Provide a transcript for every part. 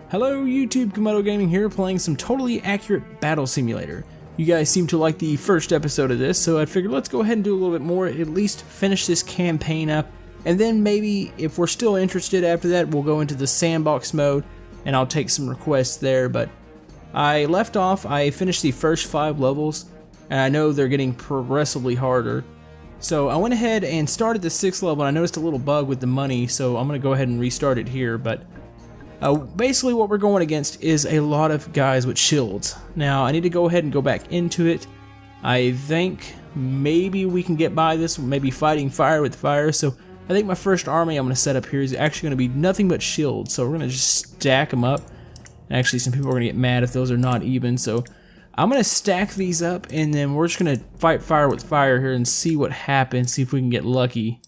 Hello YouTube, Komodo Gaming here, playing some totally accurate battle simulator. You guys seem to like the first episode of this, so I figured let's go ahead and do a little bit more, at least finish this campaign up, and then maybe if we're still interested after that, we'll go into the sandbox mode, and I'll take some requests there. But I left off, I finished the first 5 levels, and I know they're getting progressively harder. So I went ahead and started the 6th level, and I noticed a little bug with the money, so I'm going to go ahead and restart it here. But basically what we're going against is a lot of guys with shields. Now I need to go ahead and go back into it. I think maybe we can get by this, maybe fighting fire with fire. So I think my first army I'm going to set up here is actually going to be nothing but shields. So we're going to just stack them up. Actually, some people are going to get mad if those are not even, so I'm going to stack these up, and then we're just going to fight fire with fire here and see what happens, see if we can get lucky.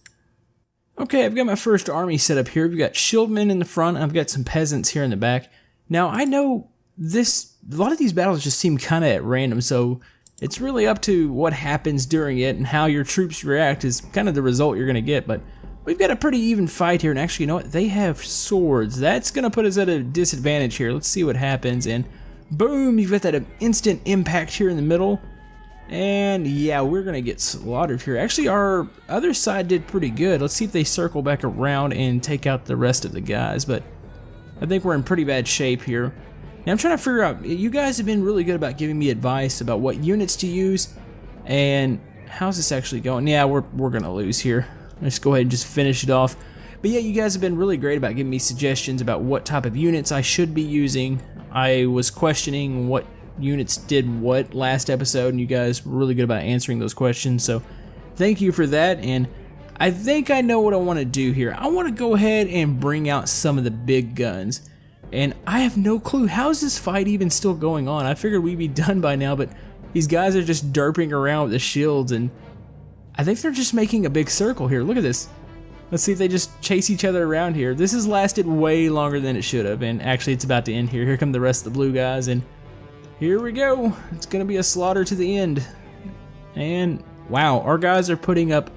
Okay, I've got my first army set up here. We've got shieldmen in the front, I've got some peasants here in the back. Now, I know a lot of these battles just seem kind of at random, so it's really up to what happens during it, and how your troops react is kind of the result you're going to get. But we've got a pretty even fight here, and actually, you know what? They have swords. That's going to put us at a disadvantage here. Let's see what happens, and boom, you've got that instant impact here in the middle. And yeah, we're going to get slaughtered here. Actually, our other side did pretty good. Let's see if they circle back around and take out the rest of the guys. But I think we're in pretty bad shape here. Now I'm trying to figure out, you guys have been really good about giving me advice about what units to use. And how's this actually going? Yeah, we're going to lose here. Let's go ahead and just finish it off. But yeah, you guys have been really great about giving me suggestions about what type of units I should be using. I was questioning what units did what last episode, and you guys were really good about answering those questions, so thank you for that. And I think I know what I want to do here. I want to go ahead and bring out some of the big guns, and I have no clue, how is this fight even still going on? I figured we'd be done by now, but these guys are just derping around with the shields, and I think they're just making a big circle here. Look at this. Let's see if they just chase each other around here. This has lasted way longer than it should have, and actually it's about to end here. Here come the rest of the blue guys, and here we go. It's going to be a slaughter to the end. And wow, our guys are putting up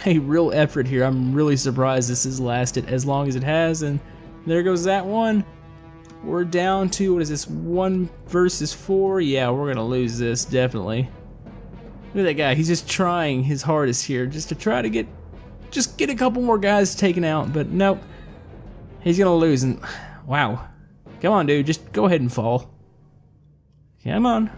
a real effort here. I'm really surprised this has lasted as long as it has, and there goes that one. We're down to, what is this, 1 versus 4? Yeah, we're going to lose this, definitely. Look at that guy. He's just trying his hardest here just to try to get a couple more guys taken out, but nope. He's gonna lose, and wow. Come on, dude, just go ahead and fall. Come on.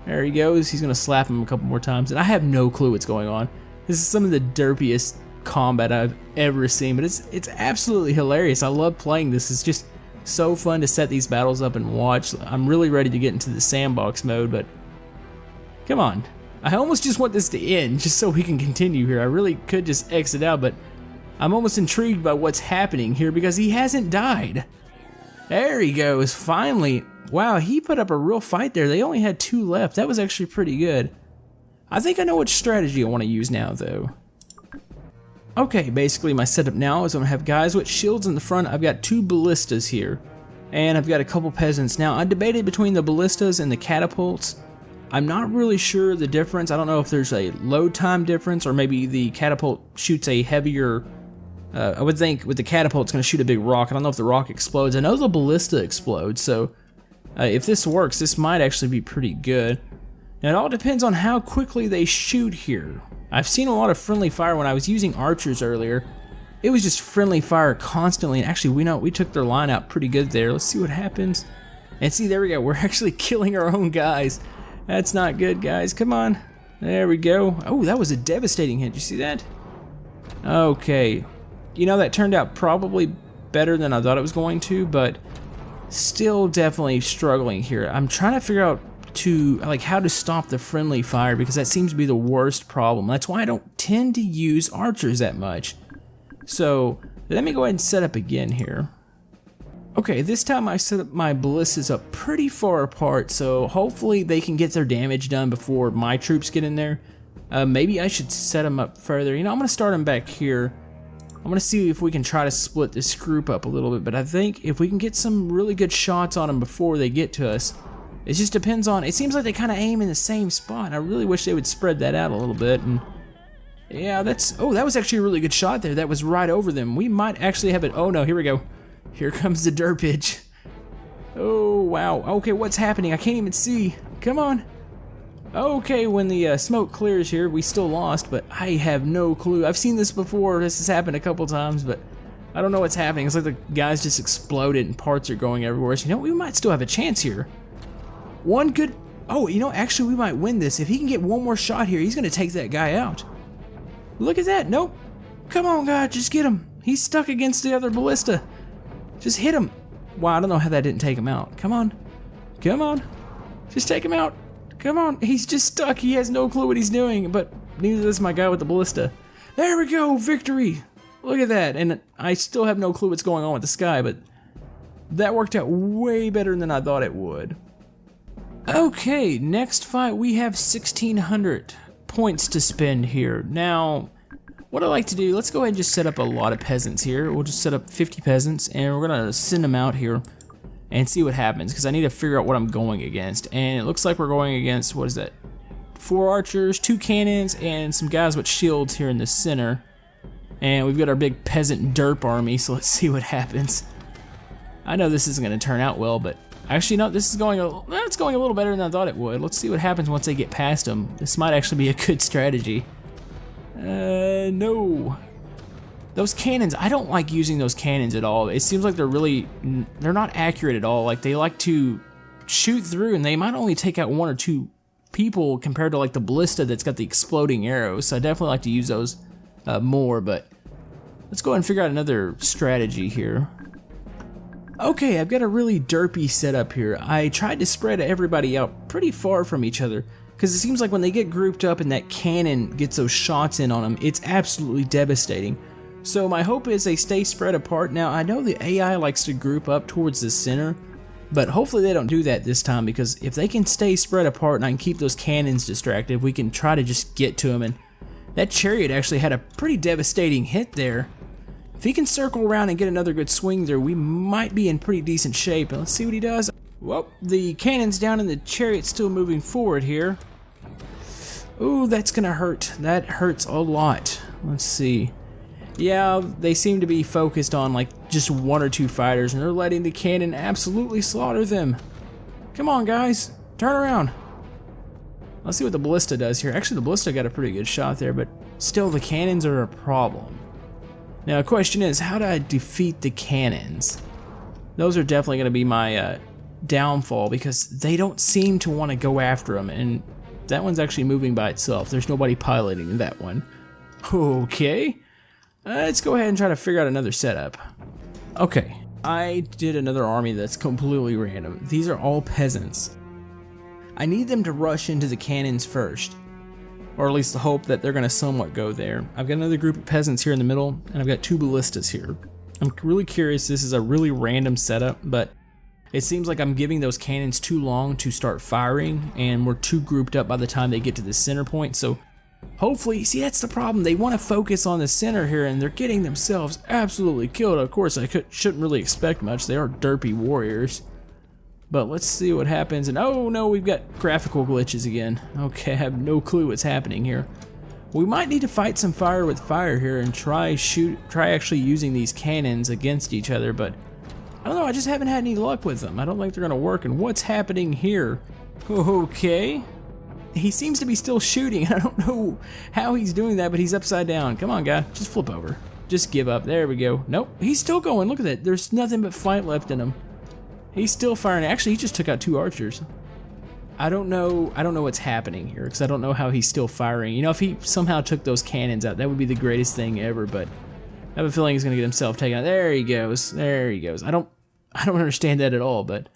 There he goes. He's gonna slap him a couple more times, and I have no clue what's going on. This is some of the derpiest combat I've ever seen, but it's absolutely hilarious. I love playing this. It's just so fun to set these battles up and watch. I'm really ready to get into the sandbox mode, but come on. I almost just want this to end, just so we can continue here. I really could just exit out, but I'm almost intrigued by what's happening here because he hasn't died. There he goes, finally. Wow, he put up a real fight there. They only had 2 left. That was actually pretty good. I think I know which strategy I want to use now, though. Okay, basically my setup now is I'm going to have guys with shields in the front. I've got 2 ballistas here, and I've got a couple peasants. Now, I debated between the ballistas and the catapults. I'm not really sure the difference. I don't know if there's a load time difference, or maybe the catapult shoots a heavier, I would think with the catapult it's going to shoot a big rock. I don't know if the rock explodes. I know the ballista explodes, so if this works, this might actually be pretty good. Now it all depends on how quickly they shoot here. I've seen a lot of friendly fire when I was using archers earlier. It was just friendly fire constantly, and actually we took their line out pretty good there. Let's see what happens. And see, there we go. We're actually killing our own guys. That's not good, guys. Come on. There we go. Oh, that was a devastating hit. You see that? Okay. You know, that turned out probably better than I thought it was going to, but still definitely struggling here. I'm trying to figure out how to stop the friendly fire, because that seems to be the worst problem. That's why I don't tend to use archers that much. So let me go ahead and set up again here. Okay, this time I set up my ballistas up pretty far apart, so hopefully they can get their damage done before my troops get in there. Maybe I should set them up further. You know, I'm going to start them back here. I'm going to see if we can try to split this group up a little bit, but I think if we can get some really good shots on them before they get to us, it just depends on, it seems like they kind of aim in the same spot. I really wish they would spread that out a little bit, and yeah, that was actually a really good shot there. That was right over them. We might actually have it. Oh no, here we go. Here comes the derpage. wow. Okay, what's happening? I can't even see. Come on. Okay, when the smoke clears here, we still lost, but I have no clue. I've seen this before. This has happened a couple times, but I don't know what's happening. It's like the guys just exploded and parts are going everywhere. So, you know, we might still have a chance here. One good... Oh, you know, actually, we might win this. If he can get one more shot here, he's going to take that guy out. Look at that. Nope. Come on, God, just get him. He's stuck against the other ballista. Just hit him. Wow, I don't know how that didn't take him out. Come on. Come on. Just take him out. Come on. He's just stuck. He has no clue what he's doing, but neither does my guy with the ballista. There we go. Victory. Look at that. And I still have no clue what's going on with this guy, but that worked out way better than I thought it would. Okay, next fight we have 1,600 points to spend here. Now, what I like to do, let's go ahead and just set up a lot of peasants here. We'll just set up 50 peasants and we're gonna send them out here and see what happens, because I need to figure out what I'm going against. And it looks like we're going against, what is that? 4 archers, 2 cannons, and some guys with shields here in the center. And we've got our big peasant derp army, so let's see what happens. I know this isn't gonna turn out well, but actually, no, this is going it's going a little better than I thought it would. Let's see what happens once they get past them. This might actually be a good strategy. No. Those cannons, I don't like using those cannons at all. It seems like they're not accurate at all. Like, they like to shoot through and they might only take out 1 or 2 people compared to like the ballista that's got the exploding arrows. So I definitely like to use those more, but let's go ahead and figure out another strategy here. Okay, I've got a really derpy setup here. I tried to spread everybody out pretty far from each other, because it seems like when they get grouped up and that cannon gets those shots in on them, it's absolutely devastating. So my hope is they stay spread apart. Now, I know the AI likes to group up towards the center, but hopefully they don't do that this time, because if they can stay spread apart and I can keep those cannons distracted, we can try to just get to them. And that chariot actually had a pretty devastating hit there. If he can circle around and get another good swing there, we might be in pretty decent shape. And let's see what he does. Well, the cannon's down and the chariot's still moving forward here. Ooh, that's gonna hurt. That hurts a lot. Let's see. Yeah, they seem to be focused on like just 1 or 2 fighters, and they're letting the cannon absolutely slaughter them. Come on, guys, turn around. Let's see what the ballista does here. Actually, the ballista got a pretty good shot there, but still the cannons are a problem. Now, the question is, how do I defeat the cannons? Those are definitely going to be my downfall, because they don't seem to want to go after them, and that one's actually moving by itself. There's nobody piloting that one. Okay. Let's go ahead and try to figure out another setup. Okay, I did another army that's completely random. These are all peasants. I need them to rush into the cannons first, or at least hope that they're going to somewhat go there. I've got another group of peasants here in the middle, and I've got 2 ballistas here. I'm really curious. This is a really random setup, but it seems like I'm giving those cannons too long to start firing, and we're too grouped up by the time they get to the center point. So hopefully, see, that's the problem. They want to focus on the center here, and they're getting themselves absolutely killed. Of course, I shouldn't really expect much. They are derpy warriors. But let's see what happens. And oh no, we've got graphical glitches again. Okay, I have no clue what's happening here. We might need to fight some fire with fire here and try actually using these cannons against each other, but I don't know, I just haven't had any luck with them. I don't think they're gonna work. And what's happening here? Okay. He seems to be still shooting. I don't know how he's doing that, but he's upside down. Come on, guy, just flip over. Just give up. There we go. Nope, he's still going. Look at that. There's nothing but fight left in him. He's still firing. Actually, he just took out 2 archers. I don't know what's happening here, because I don't know how he's still firing. You know, if he somehow took those cannons out, that would be the greatest thing ever, but I have a feeling he's gonna get himself taken out. There he goes. There he goes. I don't understand that at all, but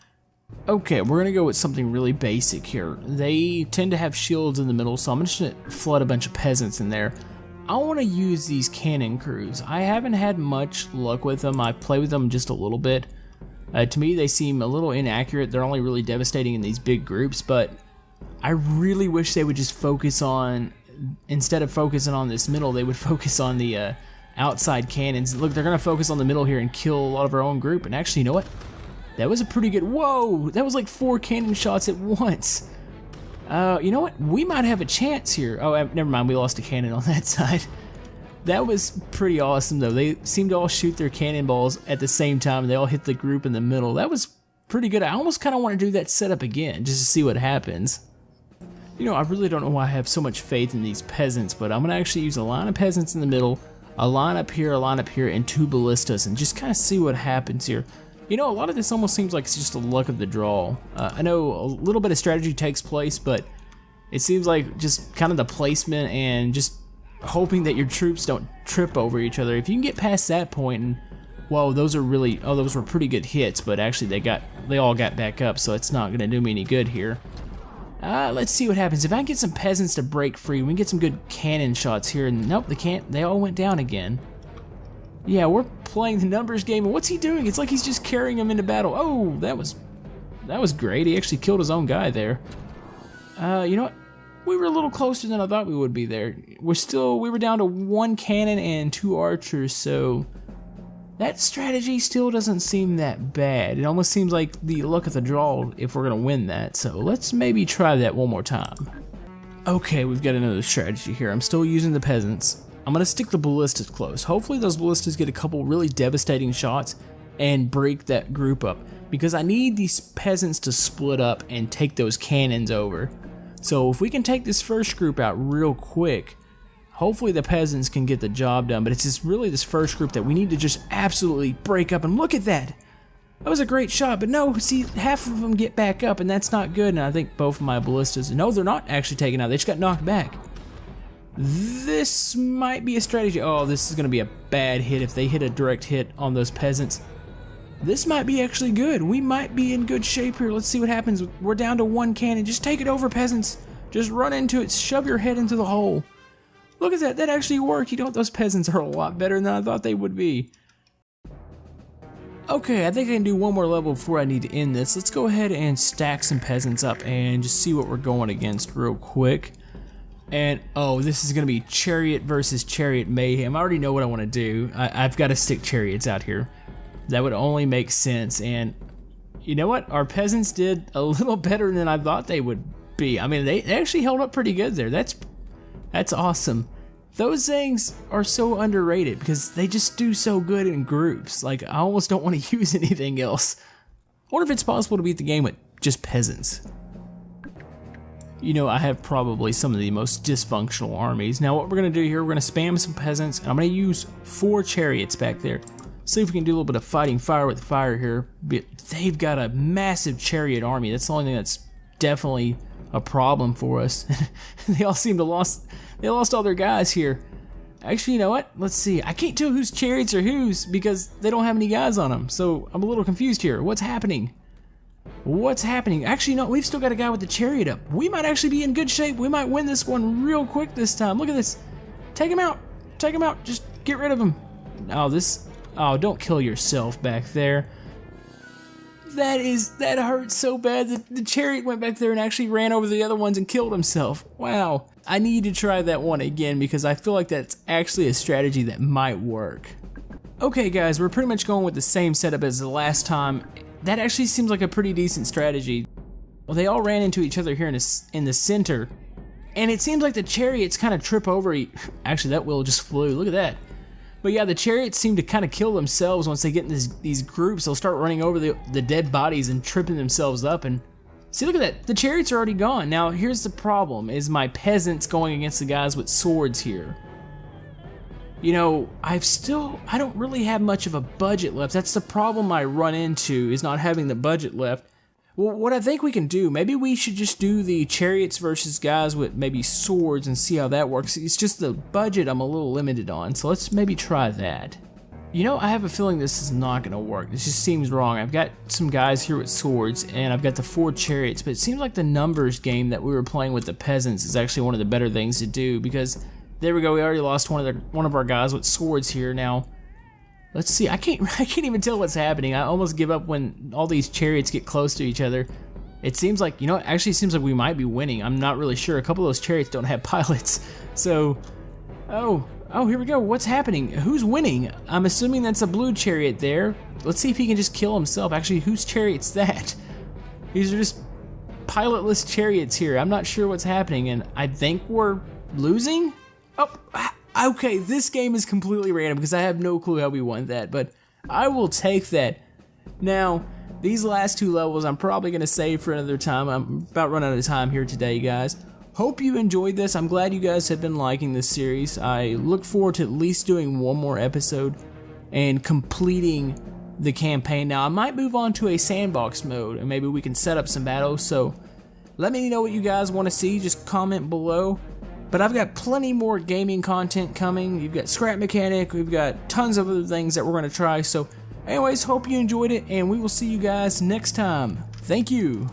okay, we're gonna go with something really basic here. They tend to have shields in the middle, so I'm just gonna flood a bunch of peasants in there. I want to use these cannon crews. I haven't had much luck with them. I play with them just a little bit. To me, they seem a little inaccurate. They're only really devastating in these big groups, but I really wish they would just focus on, instead of focusing on this middle, they would focus on the outside cannons. Look, they're going to focus on the middle here and kill a lot of our own group. And actually, you know what? That was a pretty good, whoa, that was like 4 cannon shots at once. You know what? We might have a chance here. Oh, never mind, we lost a cannon on that side. That was pretty awesome, though. They seemed to all shoot their cannonballs at the same time, and they all hit the group in the middle. That was pretty good. I almost kind of want to do that setup again just to see what happens. You know, I really don't know why I have so much faith in these peasants, but I'm going to actually use a line of peasants in the middle, a line up here, and 2 ballistas, and just kind of see what happens here. You know, a lot of this almost seems like it's just the luck of the draw. I know a little bit of strategy takes place, but it seems like just kind of the placement and just hoping that your troops don't trip over each other. If you can get past that point, and whoa, those were pretty good hits, but actually they all got back up, so it's not going to do me any good here. Let's see what happens. If I can get some peasants to break free, we can get some good cannon shots here. And nope, they can't. They all went down again. Yeah, we're playing the numbers game, and what's he doing? It's like he's just carrying them into battle. Oh, that was great. He actually killed his own guy there. You know what? We were a little closer than I thought we would be there. We were down to 1 cannon and 2 archers, so that strategy still doesn't seem that bad. It almost seems like the luck of the draw if we're gonna win that, so let's maybe try that one more time. Okay, we've got another strategy here. I'm still using the peasants. I'm gonna stick the ballistas close. Hopefully those ballistas get a couple really devastating shots and break that group up, because I need these peasants to split up and take those cannons over. So if we can take this first group out real quick, hopefully the peasants can get the job done, but it's just really this first group that we need to just absolutely break up. And look at that! That was a great shot, but no, see, half of them get back up, and that's not good. And I think both of my ballistas, no, they're not actually taken out, they just got knocked back. This might be a strategy. Oh, this is gonna be a bad hit if they hit a direct hit on those peasants. This might be actually good. We might be in good shape here. Let's see what happens. We're down to 1 cannon. Just take it over, peasants. Just run into it. Shove your head into the hole. Look at that. That actually worked. You know what? Those peasants are a lot better than I thought they would be. Okay, I think I can do one more level before I need to end this. Let's go ahead and stack some peasants up and just see what we're going against real quick. And, oh, this is going to be chariot versus chariot mayhem. I already know what I want to do. I've got to stick chariots out here. That would only make sense, and you know what? Our peasants did a little better than I thought they would be. I mean, they actually held up pretty good there. That's awesome. Those things are so underrated because they just do so good in groups. Like, I almost don't want to use anything else. I wonder if it's possible to beat the game with just peasants. You know, I have probably some of the most dysfunctional armies. Now, what we're going to do here, we're going to spam some peasants, and I'm going to use 4 chariots back there. See if we can do a little bit of fighting fire with fire here. But they've got a massive chariot army. That's the only thing that's definitely a problem for us. They all seem to they lost all their guys here. Actually, you know what? Let's see. I can't tell whose chariots are whose because they don't have any guys on them. So I'm a little confused here. What's happening? What's happening? Actually, no, we've still got a guy with the chariot up. We might actually be in good shape. We might win this one real quick this time. Look at this. Take him out. Take him out. Just get rid of him. Oh, don't kill yourself back there. That hurts so bad. The chariot went back there and actually ran over the other ones and killed himself. Wow. I need to try that one again because I feel like that's actually a strategy that might work. Okay guys, we're pretty much going with the same setup as the last time. That actually seems like a pretty decent strategy. Well, they all ran into each other here in the center. And it seems like the chariots kind of trip over Actually, that wheel just flew. Look at that. But yeah, the chariots seem to kind of kill themselves once they get in these groups. They'll start running over the dead bodies and tripping themselves up. And see, look at that. The chariots are already gone. Now, here's the problem, is my peasants going against the guys with swords here. You know, I don't really have much of a budget left. That's the problem I run into, is not having the budget left. Well, what I think we can do, maybe we should just do the chariots versus guys with maybe swords and see how that works. It's just the budget I'm a little limited on, so let's maybe try that. You know, I have a feeling this is not going to work. This just seems wrong. I've got some guys here with swords, and I've got the 4 chariots, but it seems like the numbers game that we were playing with the peasants is actually one of the better things to do, because there we go, we already lost one of our guys with swords here. Now, let's see, I can't even tell what's happening. I almost give up when all these chariots get close to each other. It seems like, you know, it actually seems like we might be winning. I'm not really sure. A couple of those chariots don't have pilots. So, oh, here we go. What's happening? Who's winning? I'm assuming that's a blue chariot there. Let's see if he can just kill himself. Actually, whose chariot's that? These are just pilotless chariots here. I'm not sure what's happening, and I think we're losing? Oh, okay, this game is completely random because I have no clue how we won that, but I will take that. Now, These last 2 levels I'm probably going to save for another time. I'm about running out of time here today, guys. Hope you enjoyed this. I'm glad you guys have been liking this series. I look forward to at least doing one more episode and completing the campaign. Now, I might move on to a sandbox mode, and maybe we can set up some battles. So let me know what you guys want to see. Just comment below. But I've got plenty more gaming content coming. You've got Scrap Mechanic. We've got tons of other things that we're going to try. So anyways, hope you enjoyed it, and we will see you guys next time. Thank you.